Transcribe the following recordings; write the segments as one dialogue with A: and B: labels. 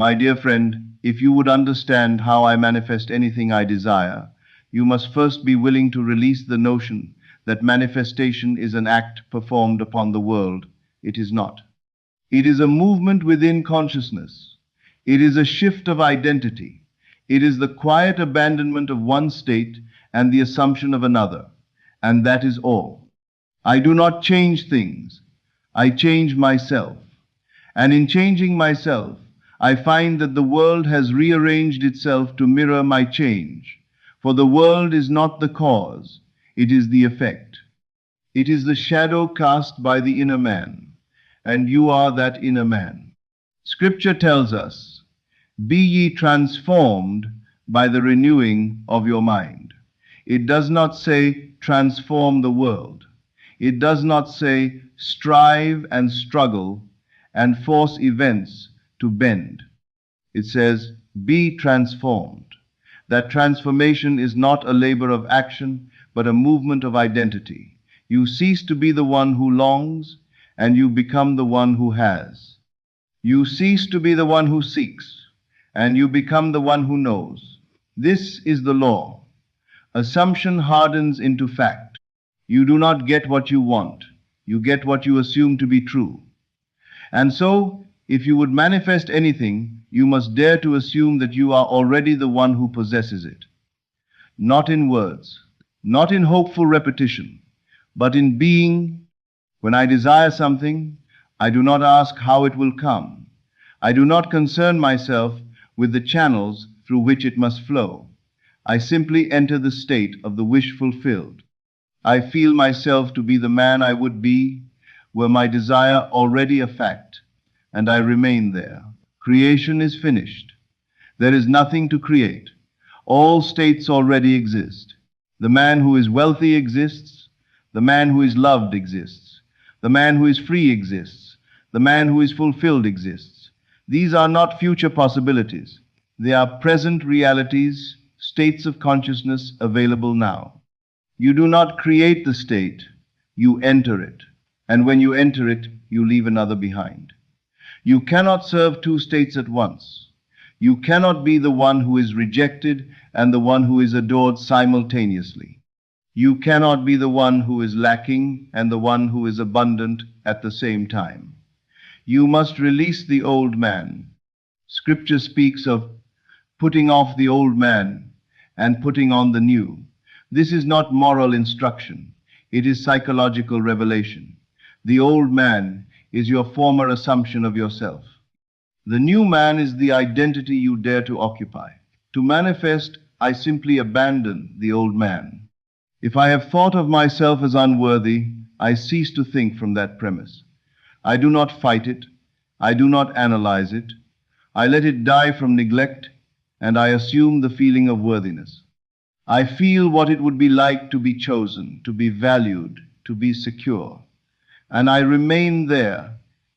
A: My dear friend, if you would understand how I manifest anything I desire, you must first be willing to release the notion that manifestation is an act performed upon the world. It is not. It is a movement within consciousness. It is a shift of identity. It is the quiet abandonment of one state and the assumption of another. And that is all. I do not change things. I change myself. And in changing myself, I find that the world has rearranged itself to mirror my change. For the world is not the cause, it is the effect. It is the shadow cast by the inner man, and you are that inner man. Scripture tells us, "Be ye transformed by the renewing of your mind." It does not say, transform the world. It does not say, strive and struggle and force events to bend. It says, be transformed. That transformation is not a labor of action, but a movement of identity. You cease to be the one who longs, and you become the one who has. You cease to be the one who seeks, and you become the one who knows. This is the law. Assumption hardens into fact. You do not get what you want. You get what you assume to be true. And so, if you would manifest anything, you must dare to assume that you are already the one who possesses it. Not in words, not in hopeful repetition, but in being. When I desire something, I do not ask how it will come. I do not concern myself with the channels through which it must flow. I simply enter the state of the wish fulfilled. I feel myself to be the man I would be, were my desire already a fact, and I remain there. Creation is finished. There is nothing to create. All states already exist. The man who is wealthy exists. The man who is loved exists. The man who is free exists. The man who is fulfilled exists. These are not future possibilities. They are present realities, states of consciousness available now. You do not create the state, you enter it. And when you enter it, you leave another behind. You cannot serve two states at once. You cannot be the one who is rejected and the one who is adored simultaneously. You cannot be the one who is lacking and the one who is abundant at the same time. You must release the old man. Scripture speaks of putting off the old man and putting on the new. This is not moral instruction. It is psychological revelation. The old man is your former assumption of yourself. The new man is the identity you dare to occupy. To manifest, I simply abandon the old man. If I have thought of myself as unworthy, I cease to think from that premise. I do not fight it. I do not analyze it. I let it die from neglect, and I assume the feeling of worthiness. I feel what it would be like to be chosen, to be valued, to be secure. And I remain there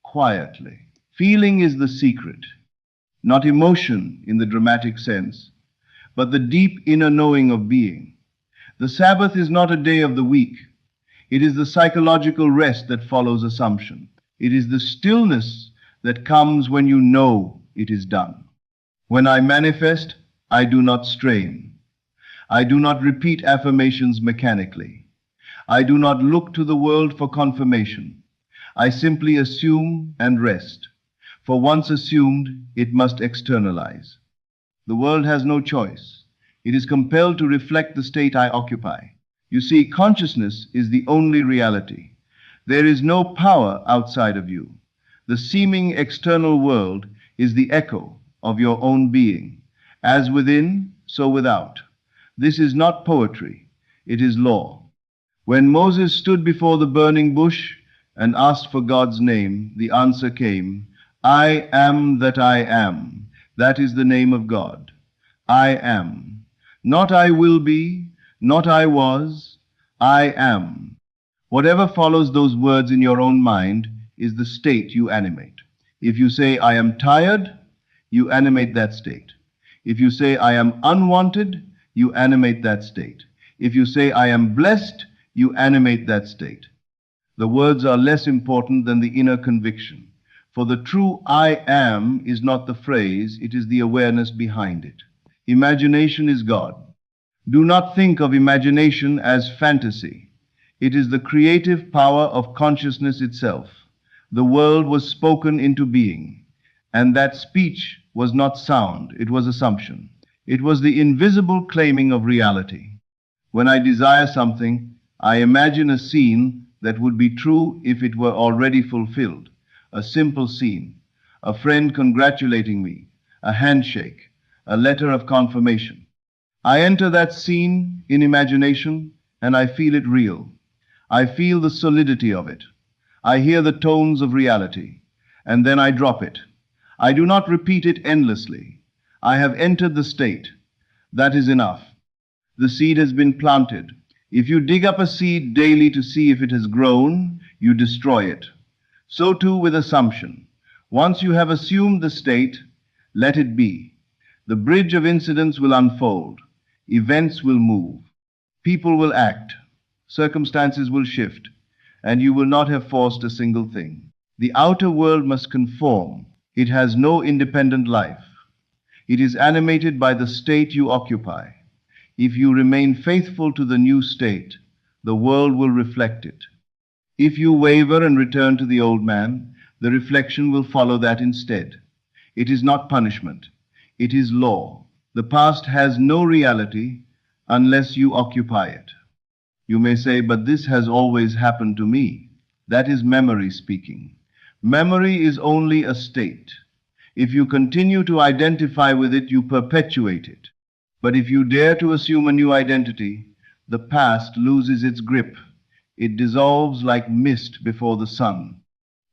A: quietly. Feeling is the secret, not emotion in the dramatic sense, but the deep inner knowing of being. The Sabbath is not a day of the week. It is the psychological rest that follows assumption. It is the stillness that comes when you know it is done. When I manifest, I do not strain. I do not repeat affirmations mechanically. I do not look to the world for confirmation. I simply assume and rest. For once assumed, it must externalize. The world has no choice. It is compelled to reflect the state I occupy. You see, consciousness is the only reality. There is no power outside of you. The seeming external world is the echo of your own being. As within, so without. This is not poetry. It is law. When Moses stood before the burning bush and asked for God's name, the answer came, I am that I am. That is the name of God. I am. Not I will be, not I was, I am. Whatever follows those words in your own mind is the state you animate. If you say, I am tired, you animate that state. If you say, I am unwanted, you animate that state. If you say, I am blessed, you animate that state. The words are less important than the inner conviction. For the true I am is not the phrase, it is the awareness behind it. Imagination is God. Do not think of imagination as fantasy. It is the creative power of consciousness itself. The world was spoken into being, and that speech was not sound, it was assumption. It was the invisible claiming of reality. When I desire something, I imagine a scene that would be true if it were already fulfilled. A simple scene, a friend congratulating me, a handshake, a letter of confirmation. I enter that scene in imagination and I feel it real. I feel the solidity of it. I hear the tones of reality, and then I drop it. I do not repeat it endlessly. I have entered the state. That is enough. The seed has been planted. If you dig up a seed daily to see if it has grown, you destroy it. So too with assumption. Once you have assumed the state, let it be. The bridge of incidents will unfold. Events will move. People will act. Circumstances will shift. And you will not have forced a single thing. The outer world must conform. It has no independent life. It is animated by the state you occupy. If you remain faithful to the new state, the world will reflect it. If you waver and return to the old man, the reflection will follow that instead. It is not punishment. It is law. The past has no reality unless you occupy it. You may say, but this has always happened to me. That is memory speaking. Memory is only a state. If you continue to identify with it, you perpetuate it. But if you dare to assume a new identity, the past loses its grip. It dissolves like mist before the sun.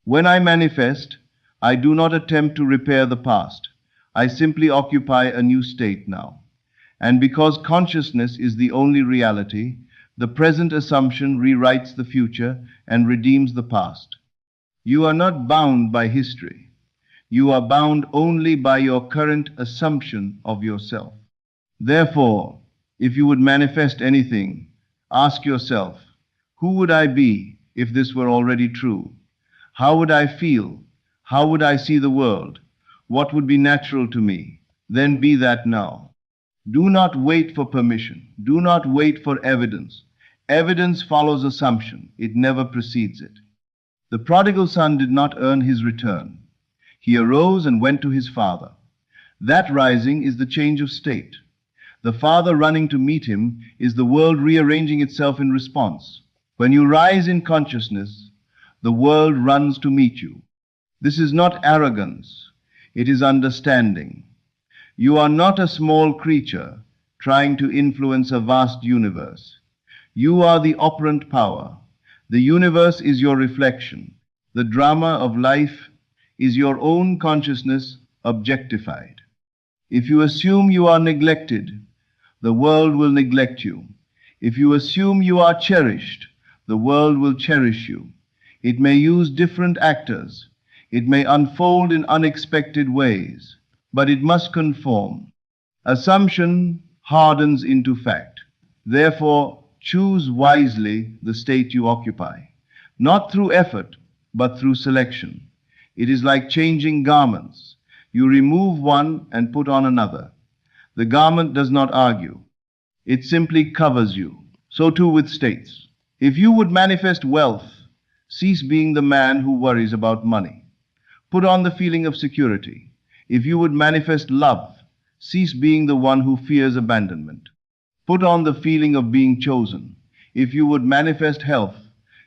A: When I manifest, I do not attempt to repair the past. I simply occupy a new state now. And because consciousness is the only reality, the present assumption rewrites the future and redeems the past. You are not bound by history. You are bound only by your current assumption of yourself. Therefore, if you would manifest anything, ask yourself, who would I be if this were already true? How would I feel? How would I see the world? What would be natural to me? Then be that now. Do not wait for permission. Do not wait for evidence. Evidence follows assumption. It never precedes it. The prodigal son did not earn his return. He arose and went to his father. That rising is the change of state. The father running to meet him is the world rearranging itself in response. When you rise in consciousness, the world runs to meet you. This is not arrogance. It is understanding. You are not a small creature trying to influence a vast universe. You are the operant power. The universe is your reflection. The drama of life is your own consciousness objectified. If you assume you are neglected, the world will neglect you. If you assume you are cherished, the world will cherish you. It may use different actors. It may unfold in unexpected ways, but it must conform. Assumption hardens into fact. Therefore, choose wisely the state you occupy, not through effort, but through selection. It is like changing garments. You remove one and put on another. The garment does not argue. It simply covers you. So too with states. If you would manifest wealth, cease being the man who worries about money. Put on the feeling of security. If you would manifest love, cease being the one who fears abandonment. Put on the feeling of being chosen. If you would manifest health,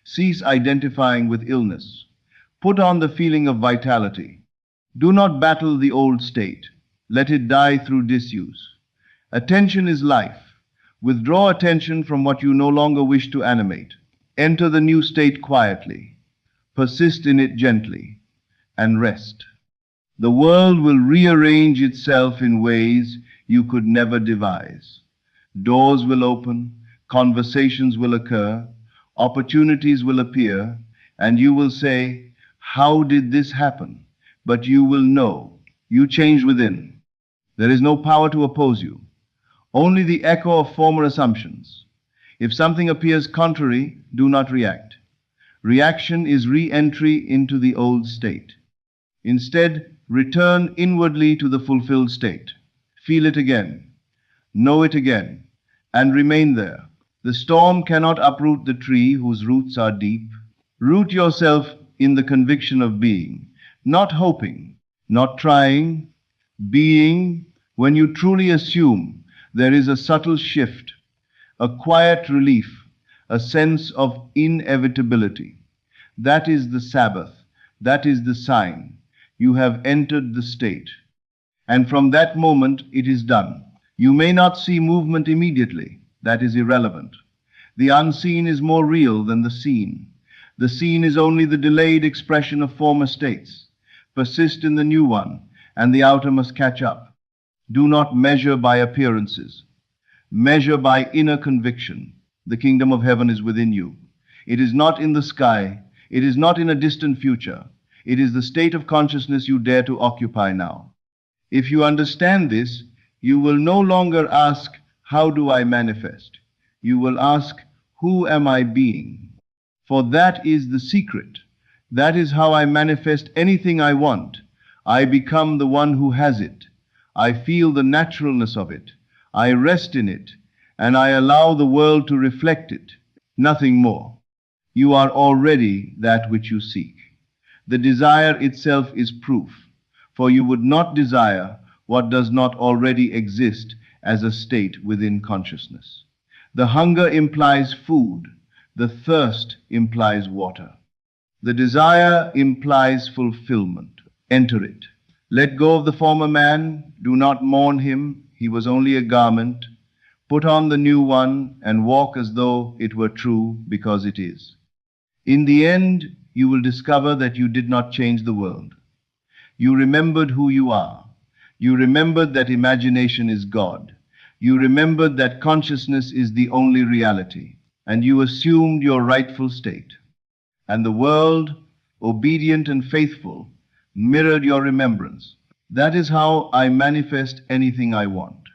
A: cease identifying with illness. Put on the feeling of vitality. Do not battle the old state. Let it die through disuse. Attention is life. Withdraw attention from what you no longer wish to animate. Enter the new state quietly. Persist in it gently, and rest. The world will rearrange itself in ways you could never devise. Doors will open, conversations will occur, opportunities will appear, and you will say, how did this happen? But you will know. You change within. There is no power to oppose you. Only the echo of former assumptions. If something appears contrary, do not react. Reaction is re-entry into the old state. Instead, return inwardly to the fulfilled state. Feel it again, know it again, and remain there. The storm cannot uproot the tree whose roots are deep. Root yourself in the conviction of being, not hoping, not trying, being. When you truly assume, there is a subtle shift, a quiet relief, a sense of inevitability. That is the Sabbath, that is the sign. You have entered the state. And from that moment, it is done. You may not see movement immediately. That is irrelevant. The unseen is more real than the seen. The seen is only the delayed expression of former states. Persist in the new one, and the outer must catch up. Do not measure by appearances. Measure by inner conviction. The kingdom of heaven is within you. It is not in the sky. It is not in a distant future. It is the state of consciousness you dare to occupy now. If you understand this, you will no longer ask, how do I manifest? You will ask, who am I being? For that is the secret. That is how I manifest anything I want. I become the one who has it. I feel the naturalness of it. I rest in it, and I allow the world to reflect it. Nothing more. You are already that which you seek. The desire itself is proof, for you would not desire what does not already exist as a state within consciousness. The hunger implies food. The thirst implies water. The desire implies fulfillment. Enter it. Let go of the former man. Do not mourn him. He was only a garment. Put on the new one and walk as though it were true, because it is. In the end, you will discover that you did not change the world. You remembered who you are. You remembered that imagination is God. You remembered that consciousness is the only reality. And you assumed your rightful state. And the world, obedient and faithful, mirrored your remembrance. That is how I manifest anything I want.